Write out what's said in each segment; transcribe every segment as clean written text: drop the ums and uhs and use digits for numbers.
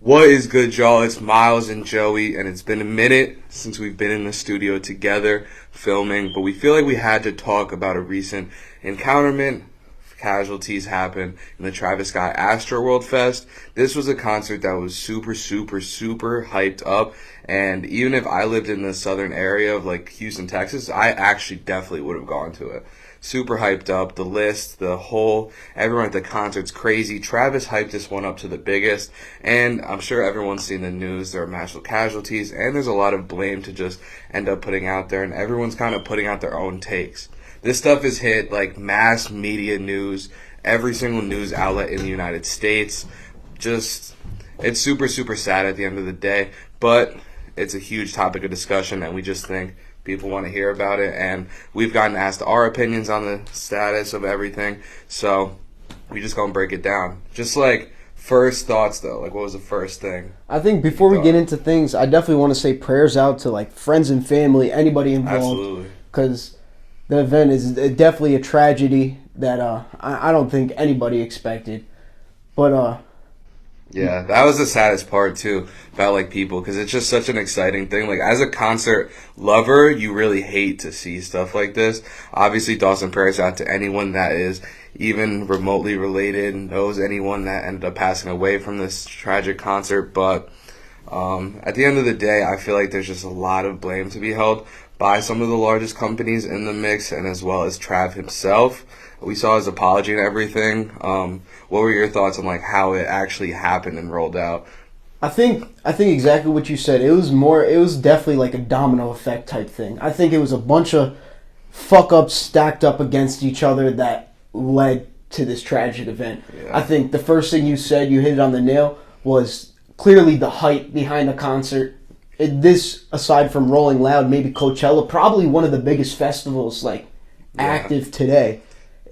What is good, y'all? It's Miles and Joey, and it's been a minute since we've been in the studio together filming, but we feel like we had to talk about a recent encounterment. Casualties happened in the Travis Scott Astroworld Fest. This was a concert that was super hyped up, and even if I lived in the southern area of like Houston, Texas, I actually definitely would have gone to it. Super hyped up. The list, everyone at the concert's crazy. Travis hyped this one up to the biggest, and I'm sure everyone's seen the news. There are massive casualties, and there's a lot of blame to just end up putting out there, and everyone's kind of putting out their own takes. This stuff has hit like mass media news, every single news outlet in the United States. It's super sad at the end of the day, but it's a huge topic of discussion, and we just think people want to hear about it, and we've gotten asked our opinions on the status of everything, so we just gonna break it down. Just like first thoughts though, like what was the first thing? I think before we get into things, I definitely want to say prayers out to like friends and family, anybody involved. Absolutely. Because the event is definitely a tragedy that I don't think anybody expected. But yeah, that was the saddest part too about like people, because it's just such an exciting thing. Like as a concert lover, you really hate to see stuff like this. Obviously, thoughts and prayers out to anyone that is even remotely related, knows anyone that ended up passing away from this tragic concert. But at the end of the day, I feel like there's just a lot of blame to be held by some of the largest companies in the mix, and as well as Trav himself. We saw his apology and everything. What were your thoughts on like how it actually happened and rolled out? I think exactly what you said. It was definitely like a domino effect type thing. I think it was a bunch of fuck ups stacked up against each other that led to this tragic event. Yeah. I think the first thing you said, you hit it on the nail, was clearly the hype behind the concert. This, aside from Rolling Loud, maybe Coachella, probably one of the biggest festivals active today.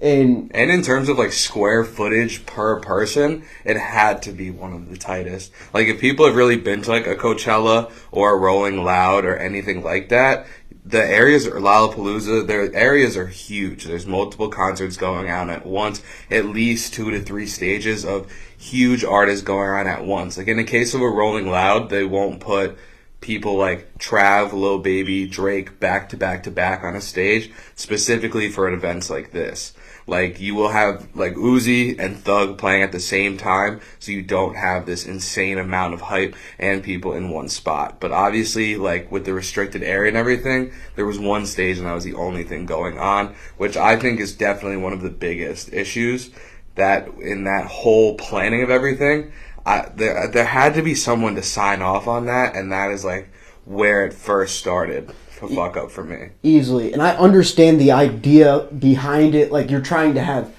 And in terms of like square footage per person, it had to be one of the tightest. Like if people have really been to like a Coachella or a Rolling Loud or anything like that, the areas, or Lollapalooza, their areas are huge. There's multiple concerts going on at once, at least 2 to 3 stages of huge artists going on at once. Like in the case of a Rolling Loud, they won't put people like Trav, Lil Baby, Drake back to back on a stage specifically for events like this. Like you will have like Uzi and Thug playing at the same time, so you don't have this insane amount of hype and people in one spot. But obviously, like with the restricted area and everything, there was one stage and that was the only thing going on, which I think is definitely one of the biggest issues that in that whole planning of everything. There had to be someone to sign off on that, and that is like where it first started to fuck up for me. Easily. And I understand the idea behind it. Like you're trying to have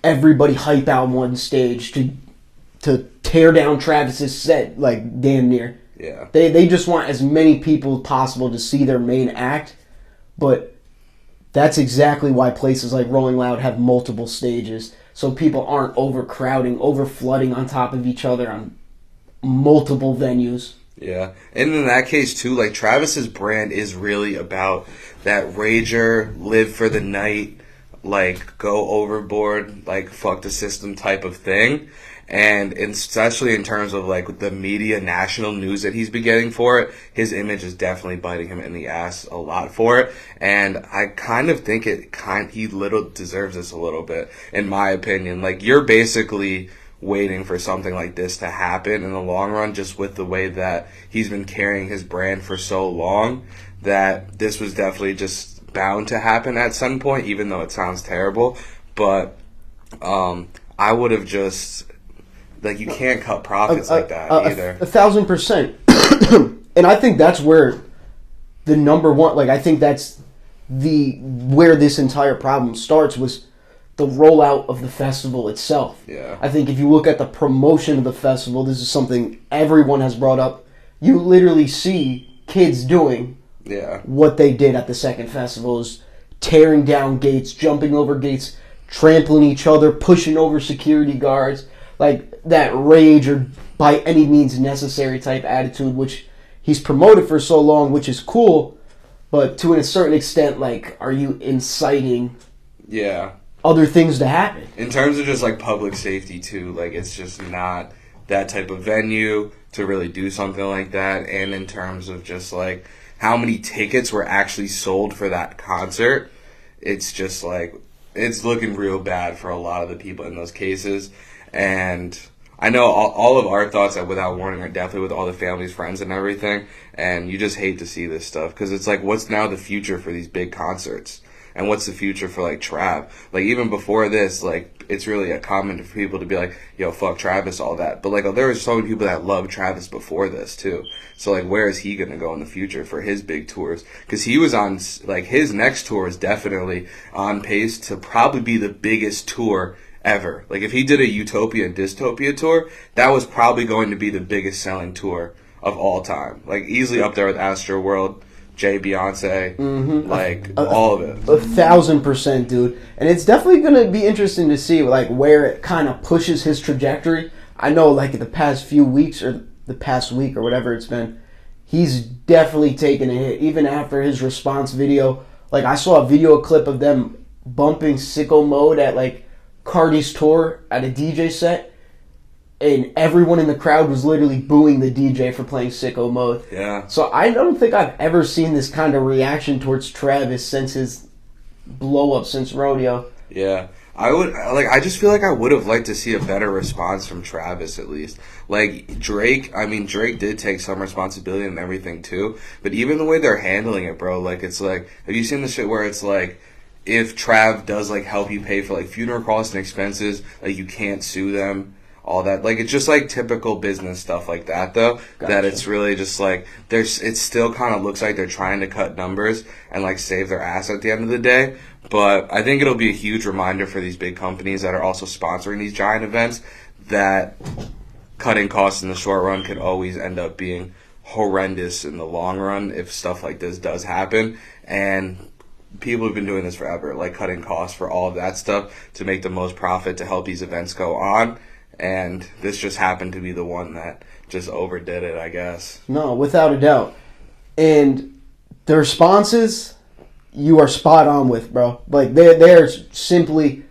everybody hype out one stage to tear down Travis's set, like damn near. Yeah. They just want as many people as possible to see their main act, but that's exactly why places like Rolling Loud have multiple stages. So people aren't overcrowding, overflooding on top of each other on multiple venues. Yeah. And in that case, too, like Travis's brand is really about that rager, live for the night, like go overboard, like fuck the system type of thing. And especially in terms of like the media, national news that he's been getting for it, his image is definitely biting him in the ass a lot for it. And I kind of think he little deserves this a little bit, in my opinion. Like you're basically waiting for something like this to happen in the long run, just with the way that he's been carrying his brand for so long, that this was definitely just bound to happen at some point, even though it sounds terrible. But I would have just... Like, you can't cut profits like that either. 1,000%. And I think that's where the number one... Like, I think that's where this entire problem starts, was the rollout of the festival itself. Yeah. I think if you look at the promotion of the festival, this is something everyone has brought up. You literally see kids doing what they did at the second festival, is tearing down gates, jumping over gates, trampling each other, pushing over security guards. Like that rage or by any means necessary type attitude, which he's promoted for so long, which is cool, but to a certain extent, like, are you inciting other things to happen? In terms of just like public safety too, like it's just not that type of venue to really do something like that, and in terms of just like how many tickets were actually sold for that concert, it's just like it's looking real bad for a lot of the people in those cases. And I know all of our thoughts at Without Warning are definitely with all the families, friends, and everything. And you just hate to see this stuff because it's like, what's now the future for these big concerts? And what's the future for, like, Trav? Like, even before this, like, it's really a common for people to be like, yo, fuck Travis, all that. But, like, there were so many people that loved Travis before this, too. So, like, where is he going to go in the future for his big tours? Because he was on, like, his next tour is definitely on pace to probably be the biggest tour ever. Like, if he did a Utopia and Dystopia tour, that was probably going to be the biggest selling tour of all time. Like, easily up there with Astroworld, Jay, Beyonce, like, all of it. 1,000%, dude. And it's definitely going to be interesting to see, like, where it kind of pushes his trajectory. I know, like, the past few weeks, or the past week, or whatever it's been, he's definitely taken a hit. Even after his response video, like, I saw a video clip of them bumping Sicko Mode at, like, Cardi's tour at a DJ set, and everyone in the crowd was literally booing the DJ for playing Sicko Mode. Yeah. So I don't think I've ever seen this kind of reaction towards Travis since his blow up since Rodeo. Yeah. I just feel like I would have liked to see a better response from Travis, at least. Like, Drake did take some responsibility and everything, too. But even the way they're handling it, bro, like, it's like, have you seen the shit where it's like, if Trav does, like, help you pay for, like, funeral costs and expenses, like, you can't sue them, all that. Like, it's just, like, typical business stuff like that, though, Gotcha. that it's really just, like, it still kind of looks like they're trying to cut numbers and, like, save their ass at the end of the day. But I think it'll be a huge reminder for these big companies that are also sponsoring these giant events that cutting costs in the short run could always end up being horrendous in the long run if stuff like this does happen. And people have been doing this forever, like cutting costs for all of that stuff to make the most profit to help these events go on. And this just happened to be the one that just overdid it, I guess. No, without a doubt. And the responses, you are spot on with, bro. Like, they're simply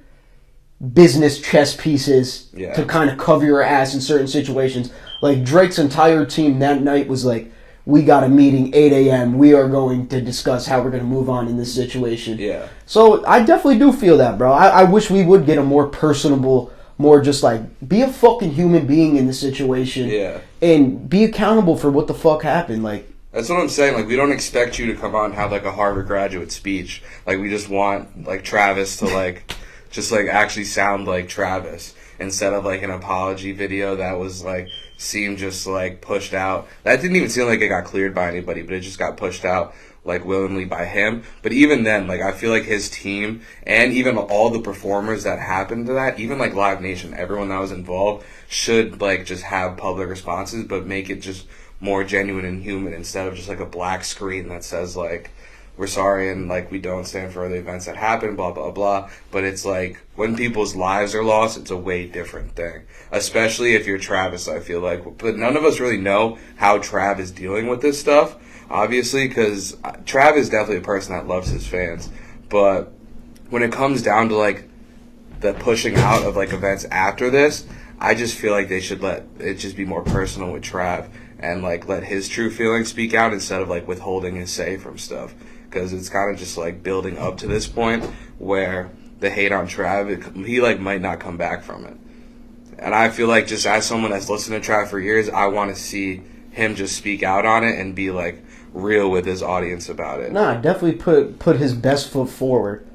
business chess pieces to kind of cover your ass in certain situations. Like, Drake's entire team that night was like, we got a meeting 8 a.m. We are going to discuss how we're going to move on in this situation. Yeah. So I definitely do feel that, bro. I wish we would get a more personable, more just like, be a fucking human being in the situation. Yeah. And be accountable for what the fuck happened. Like, that's what I'm saying. Like, we don't expect you to come on and have, like, a Harvard graduate speech. Like, we just want, like, Travis to, like, just, like, actually sound like Travis instead of, like, an apology video that was, like, seemed just, like, pushed out. That didn't even seem like it got cleared by anybody, but it just got pushed out, like, willingly by him. But even then, like, I feel like his team and even all the performers that happened to that, even, like, Live Nation, everyone that was involved should, like, just have public responses, but make it just more genuine and human instead of just, like, a black screen that says, like, we're sorry and, like, we don't stand for the events that happen, blah, blah, blah. But it's like, when people's lives are lost, it's a way different thing. Especially if you're Travis, I feel like. But none of us really know how Trav is dealing with this stuff, obviously, because Trav is definitely a person that loves his fans. But when it comes down to, like, the pushing out of, like, events after this, I just feel like they should let it just be more personal with Trav and, like, let his true feelings speak out instead of, like, withholding his say from stuff. Because it's kind of just, like, building up to this point where the hate on Trav, he, like, might not come back from it. And I feel like just as someone that's listened to Trav for years, I want to see him just speak out on it and be, like, real with his audience about it. Nah, definitely put his best foot forward.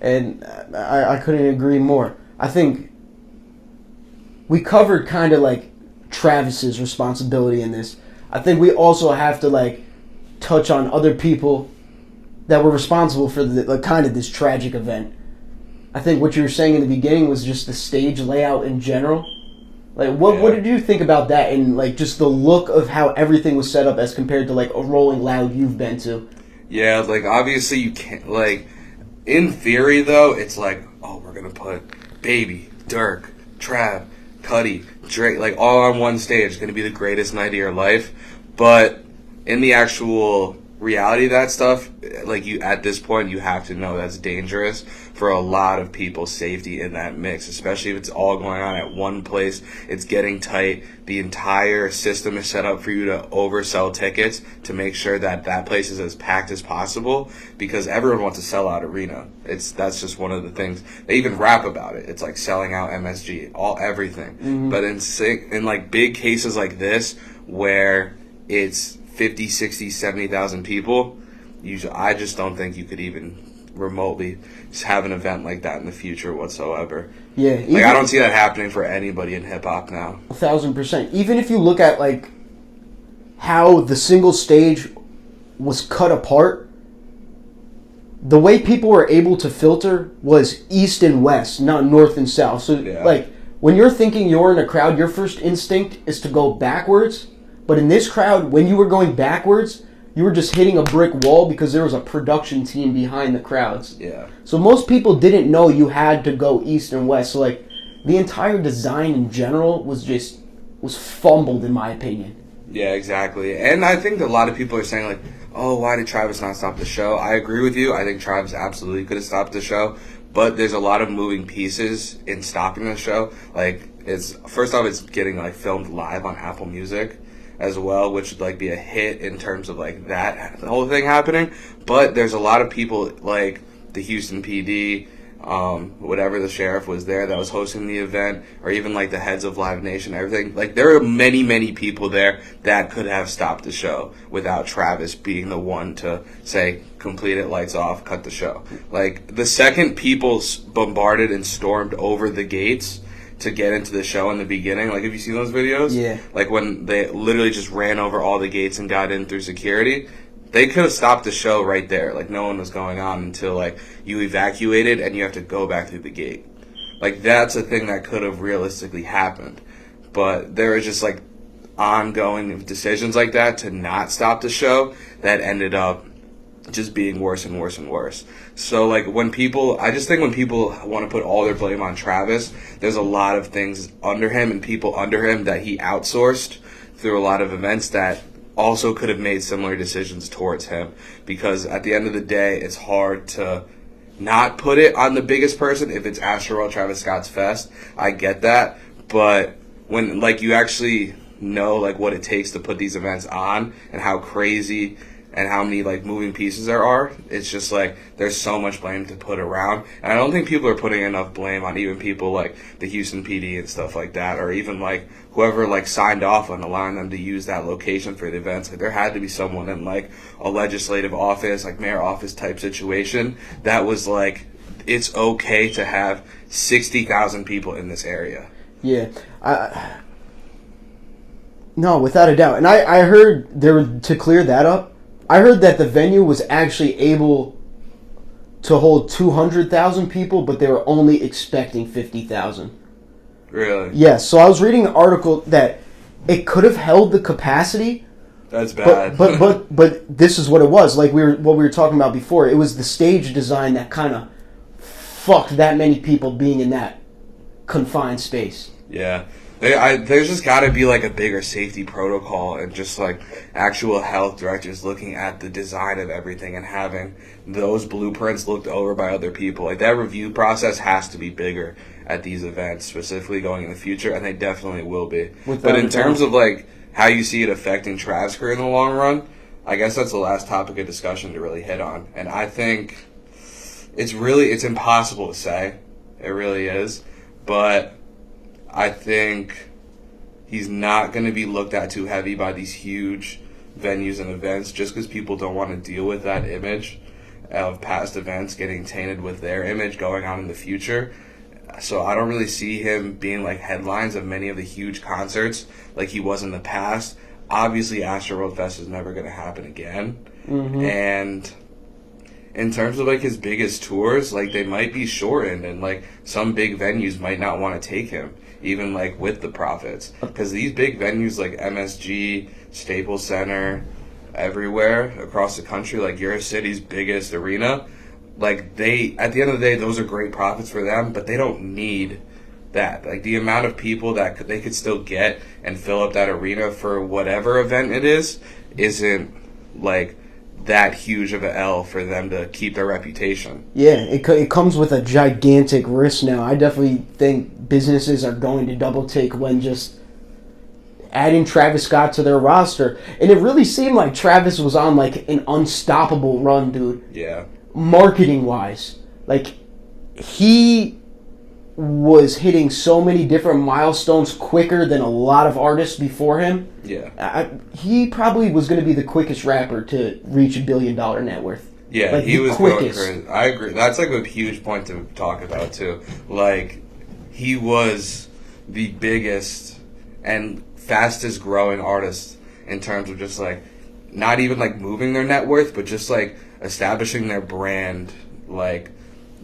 And I couldn't agree more. I think we covered kind of, like, Travis's responsibility in this. I think we also have to, like, touch on other people that were responsible for the, like, kind of this tragic event. I think what you were saying in the beginning was just the stage layout in general. Like, what did you think about that and, like, just the look of how everything was set up as compared to, like, a Rolling Loud you've been to? Yeah, like, obviously you can't, like, in theory, though, it's like, oh, we're going to put Baby, Dirk, Trav, Cuddy, Drake, like, all on one stage. It's going to be the greatest night of your life. But in the actual reality of that stuff, like, you at this point, you have to know that's dangerous for a lot of people's safety in that mix, especially if it's all going on at one place. It's getting tight. The entire system is set up for you to oversell tickets to make sure that that place is as packed as possible, because everyone wants a sellout arena. That's just one of the things. They even rap about it. It's like selling out MSG, everything. Mm-hmm. But in like big cases like this, where it's 50, 60, 70,000 people, I just don't think you could even remotely just have an event like that in the future whatsoever. Yeah. Like, I don't see that happening for anybody in hip-hop now. 1,000%. Even if you look at, like, how the single stage was cut apart, the way people were able to filter was east and west, not north and south. So, like, when you're thinking you're in a crowd, your first instinct is to go backwards. But in this crowd, when you were going backwards, you were just hitting a brick wall because there was a production team behind the crowds. Yeah. So most people didn't know you had to go east and west. So, like, the entire design in general was fumbled, in my opinion. Yeah, exactly. And I think a lot of people are saying, like, oh, why did Travis not stop the show? I agree with you. I think Travis absolutely could have stopped the show. But there's a lot of moving pieces in stopping the show. Like, first off, it's getting, like, filmed live on Apple Music as well, which would, like, be a hit in terms of, like, that whole thing happening. But there's a lot of people, like the Houston PD, whatever the sheriff was there that was hosting the event, or even, like, the heads of Live Nation, everything. Like, there are many, many people there that could have stopped the show without Travis being the one to say, complete it, lights off, cut the show. Like, the second people bombarded and stormed over the gates to get into the show in the beginning, like, have you seen those videos? Yeah. Like, when they literally just ran over all the gates and got in through security, they could have stopped the show right there. Like, no one was going on until, like, you evacuated and you have to go back through the gate. Like, that's a thing that could have realistically happened. But there was just, like, ongoing decisions like that to not stop the show that ended up just being worse and worse and worse. So, like, I just think when people want to put all their blame on Travis, there's a lot of things under him and people under him that he outsourced through a lot of events that also could have made similar decisions towards him. Because at the end of the day, it's hard to not put it on the biggest person if it's Astroworld Travis Scott's fest. I get that. But when, like, you actually know, like, what it takes to put these events on and how crazy and how many, like, moving pieces there are, it's just, like, there's so much blame to put around. And I don't think people are putting enough blame on even people like the Houston PD and stuff like that, or even, like, whoever, like, signed off on allowing them to use that location for the events. Like, there had to be someone in, like, a legislative office, like, mayor office type situation that was, like, it's okay to have 60,000 people in this area. Yeah. No, without a doubt. And I heard to clear that up, I heard that the venue was actually able to hold 200,000 people, but they were only expecting 50,000. Really? Yeah, so I was reading an article that it could have held the capacity. That's bad. But this is what it was. Like what we were talking about before. It was the stage design that kind of fucked that many people being in that confined space. Yeah. There's just got to be, like, a bigger safety protocol and just, like, actual health directors looking at the design of everything and having those blueprints looked over by other people. Like, that review process has to be bigger at these events, specifically going in the future, and they definitely will be. But in terms of, like, how you see it affecting Trav's career in the long run, I guess that's the last topic of discussion to really hit on. And I think it's impossible to say. It really is. But I think he's not going to be looked at too heavy by these huge venues and events just because people don't want to deal with that image of past events getting tainted with their image going on in the future. So I don't really see him being, like, headlines of many of the huge concerts like he was in the past. Obviously, Astroworld Fest is never going to happen again. Mm-hmm. And in terms of, like, his biggest tours, like, they might be shortened and, like, some big venues might not want to take him, even, like, with the profits. Because these big venues like MSG, Staples Center, everywhere across the country, like, your city's biggest arena, like, at the end of the day, those are great profits for them, but they don't need that. Like, the amount of people that they could still get and fill up that arena for whatever event it is isn't, like, that huge of a L for them to keep their reputation. Yeah, it comes with a gigantic risk now. I definitely think businesses are going to double take when just adding Travis Scott to their roster. And it really seemed like Travis was on like an unstoppable run, dude. Yeah. Marketing wise. Like, he was hitting so many different milestones quicker than a lot of artists before him. Yeah. He probably was going to be the quickest rapper to reach $1 billion net worth. Yeah, like, he was quickest. going crazy. I agree. That's like a huge point to talk about too. Like, he was the biggest and fastest growing artist in terms of just like not even like moving their net worth, but just like establishing their brand like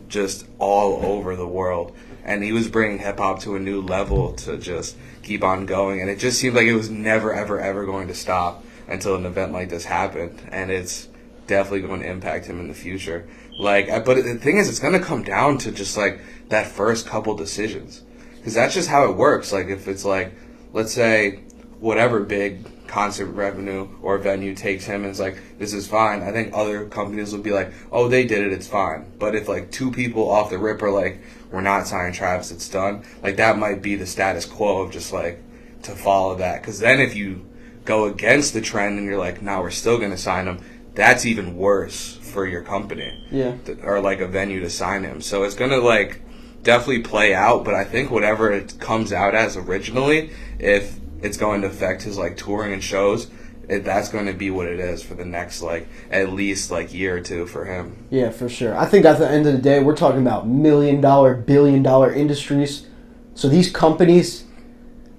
just all over the world. And he was bringing hip hop to a new level to just keep on going. And it just seemed like it was never, ever, ever going to stop until an event like this happened. And it's definitely going to impact him in the future. Like, but the thing is, it's going to come down to just like that first couple decisions, because that's just how it works. Like, if it's like, let's say, whatever big concert revenue or venue takes him and is like, this is fine, I think other companies will be like, oh, they did it, it's fine. But if like two people off the rip are like, we're not signing Travis, it's done, like that might be the status quo of just like to follow that. Because then if you go against the trend and you're like, no, we're still going to sign him, that's even worse for your company. Yeah. Or like a venue to sign him. So it's going to like definitely play out, but I think whatever it comes out as originally, if it's going to affect his like touring and shows, that's going to be what it is for the next like at least like year or two for him. Yeah, for sure. I think at the end of the day, we're talking about $1 million, $1 billion industries. So these companies,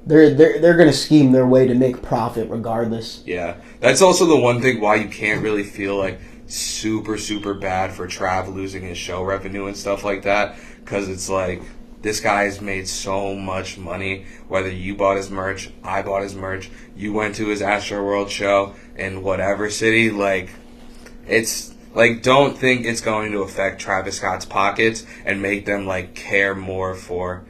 they're going to scheme their way to make profit regardless. Yeah, that's also the one thing why you can't really feel like super, super bad for Trav losing his show revenue and stuff like that, because it's like, this guy's made so much money, whether you bought his merch, I bought his merch, you went to his Astroworld show in whatever city, like, it's, like, don't think it's going to affect Travis Scott's pockets and make them, like, care more for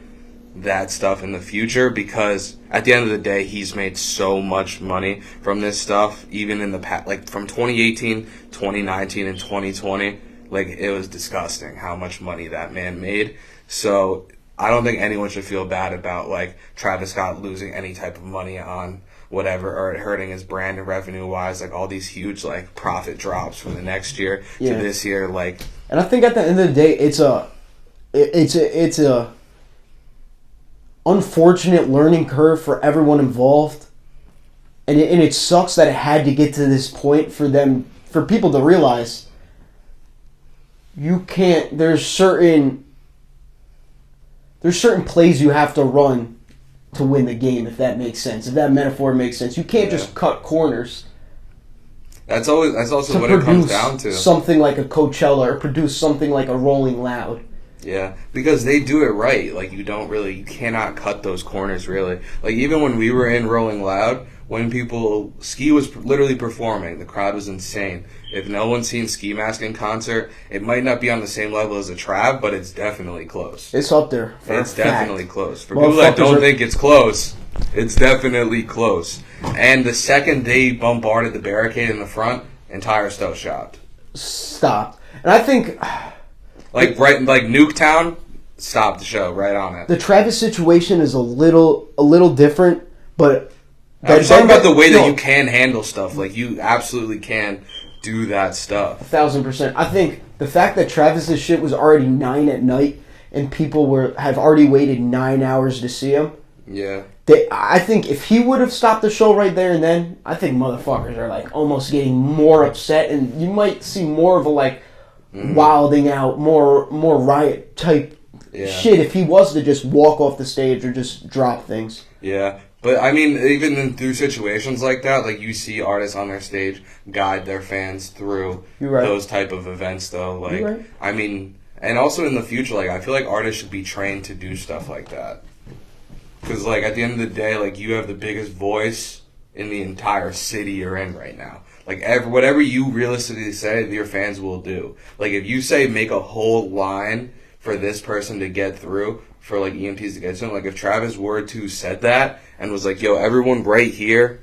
that stuff in the future, because at the end of the day, he's made so much money from this stuff, even in the past, like, from 2018, 2019, and 2020, like, it was disgusting how much money that man made. So I don't think anyone should feel bad about like Travis Scott losing any type of money on whatever, or it hurting his brand and revenue wise, like all these huge like profit drops from the next year to this year. Like, and I think at the end of the day, it's a unfortunate learning curve for everyone involved, and it sucks that it had to get to this point for people to realize you can't. There's certain plays you have to run to win the game, if that makes sense. If that metaphor makes sense. You can't just cut corners. That's also what it comes down to. Something like a Coachella or produce something like a Rolling Loud. Yeah, because they do it right. Like, you cannot cut those corners, really. Like, even when we were in Rolling Loud, when Ski was literally performing, the crowd was insane. If no one's seen Ski Mask in concert, it might not be on the same level as a Trav, but it's definitely close. It's up there. It's definitely close. For people that don't think it's close, it's definitely close. And the second they bombarded the barricade in the front, entire Stowe stopped. And I think... Like Nuketown, stopped the show right on it. The Travis situation is a little different, but... I'm talking about the way that you can handle stuff. Like, you absolutely can do that stuff. 1,000%. I think the fact that Travis's shit was already 9 at night and people have already waited 9 hours to see him. Yeah. I think if he would have stopped the show right there and then, I think motherfuckers are like almost getting more upset, and you might see more of a like wilding out, more riot type shit if he was to just walk off the stage or just drop things. Yeah. But, I mean, even through situations like that, like, you see artists on their stage guide their fans through those type of events, though. Like, I mean, and also in the future, like, I feel like artists should be trained to do stuff like that. Because, like, at the end of the day, like, you have the biggest voice in the entire city you're in right now. Like, whatever you realistically say, your fans will do. Like, if you say make a whole line for this person to get through, for like EMTs to get to him, like if Travis were to said that and was like, yo, everyone right here,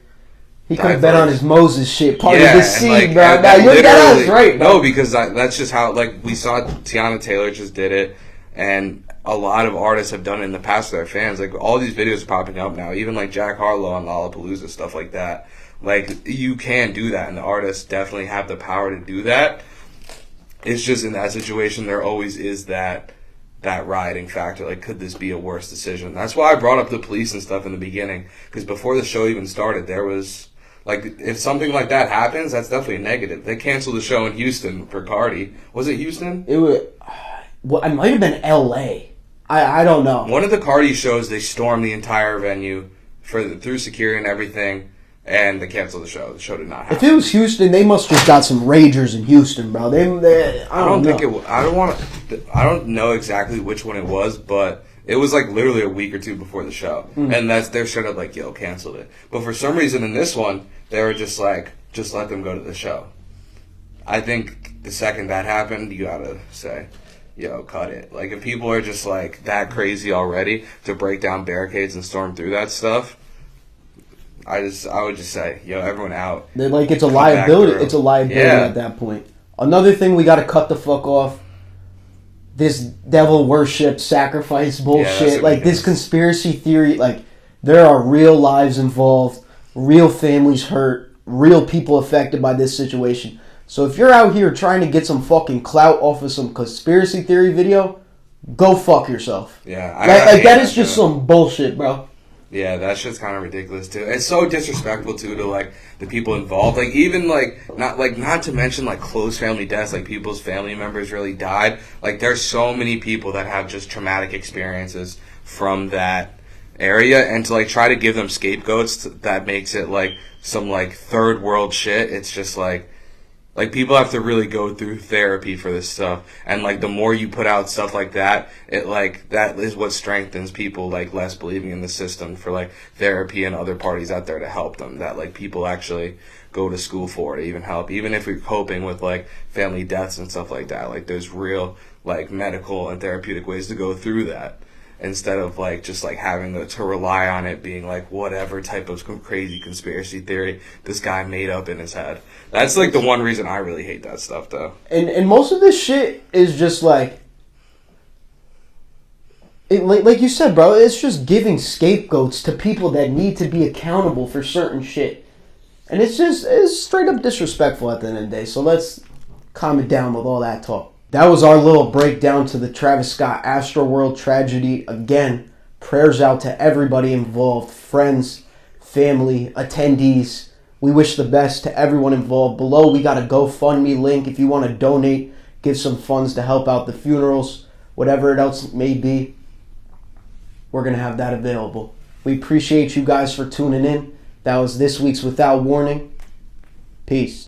He could have been on his Moses shit, part of the scene, like, bro. Now you're dead ass right, bro. No, because that's just how, like, we saw Tiana Taylor just did it, and a lot of artists have done it in the past with their fans. Like, all these videos are popping up now, even like Jack Harlow on Lollapalooza, stuff like that. Like, you can do that, and the artists definitely have the power to do that. It's just in that situation, there always is that rioting factor. Like, could this be a worse decision? That's why I brought up the police and stuff in the beginning, because before the show even started, there was, like, if something like that happens, that's definitely a negative. They canceled the show in Houston for Cardi. Was it Houston? It was, well, it might have been L.A. I don't know. One of the Cardi shows, they stormed the entire venue through security and everything, and they canceled the show. The show did not happen. If it was Houston, they must just got some ragers in Houston, bro. I don't know exactly which one it was, but it was like literally a week or two before the show, and they're straight up like, yo, canceled it. But for some reason in this one, they were just like, just let them go to the show. I think the second that happened, you gotta say, yo, cut it. Like, if people are just like that crazy already to break down barricades and storm through that stuff, I would just say, yo, everyone out. They're like, it's a liability. It's a liability at that point. Another thing we got to cut the fuck off. This devil worship sacrifice bullshit. Like, this conspiracy theory. Like, there are real lives involved, real families hurt, real people affected by this situation. So if you're out here trying to get some fucking clout off of some conspiracy theory video, go fuck yourself. Yeah, that is just some bullshit, bro. Yeah, that shit's kind of ridiculous too. It's so disrespectful too to like the people involved. Like, even not to mention like close family deaths, like people's family members really died. Like, there's so many people that have just traumatic experiences from that area, and to like try to give them scapegoats that makes it like some like third world shit. It's just like people have to really go through therapy for this stuff, and like the more you put out stuff like that, it like that is what strengthens people like less believing in the system for like therapy and other parties out there to help them, that like people actually go to school for to even help, even if you're coping with like family deaths and stuff like that. Like, there's real like medical and therapeutic ways to go through that, instead of like just like having to rely on it being like whatever type of crazy conspiracy theory this guy made up in his head. That's like the one reason I really hate that stuff, though. And most of this shit is just like you said, bro, it's just giving scapegoats to people that need to be accountable for certain shit. And it's straight up disrespectful at the end of the day. So let's calm it down with all that talk. That was our little breakdown to the Travis Scott Astroworld tragedy. Again, prayers out to everybody involved, friends, family, attendees. We wish the best to everyone involved. Below, we got a GoFundMe link if you want to donate, give some funds to help out the funerals, whatever else may be. We're going to have that available. We appreciate you guys for tuning in. That was this week's Without Warning. Peace.